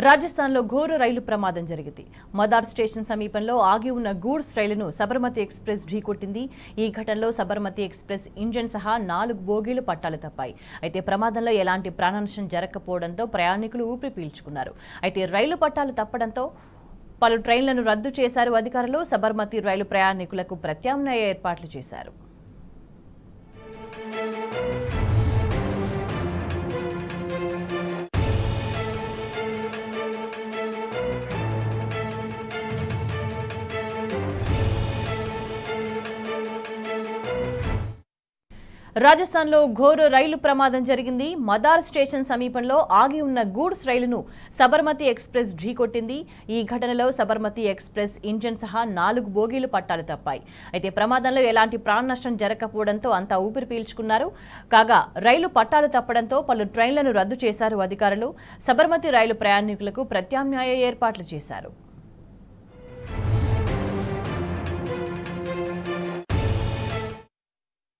రాజస్థాన్లో ఘోర రైలు ప్రమాదం జరిగింది. మదార్ స్టేషన్ సమీపంలో ఆగి ఉన్న గూడ్స్ రైలును సబర్మతి ఎక్స్ప్రెస్ ఢీకొట్టింది. ఈ ఘటనలో సబర్మతి ఎక్స్ప్రెస్ ఇంజిన్ సహా 4 బోగీలు పట్టాలు తప్పాయి. అయితే ప్రమాదంలో ఎలాంటి ప్రాణనష్టం జరగకపోవడంతో ప్రయాణికులు ఊపిరి పీల్చుకున్నారు. అయితే రైలు పట్టాలు తప్పడంతో పలు ట్రైన్లను రద్దు చేశారు అధికారులు. సబర్మతి రైలు ప్రయాణికులకు ప్రత్యామ్నాయ ఏర్పాట్లు చేశారు. రాజస్థాన్లో ఘోర రైలు ప్రమాదం జరిగింది. మదార్ స్టేషన్ సమీపంలో ఆగి ఉన్న గూడ్స్ రైలును సబర్మతి ఎక్స్ప్రెస్ ఢీకొట్టింది. ఈ ఘటనలో సబర్మతి ఎక్స్ప్రెస్ ఇంజిన్ సహా 4 బోగీలు పట్టాలు తప్పాయి. అయితే ప్రమాదంలో ఎలాంటి ప్రాణ నష్టం జరగకపోవడంతో అంతా ఊపిరి పీల్చుకున్నారు. కాగా రైలు పట్టాలు తప్పడంతో పలు ట్రైన్లను రద్దు చేశారు అధికారులు. సబర్మతి రైలు ప్రయాణికులకు ప్రత్యామ్నాయ ఏర్పాట్లు చేశారు.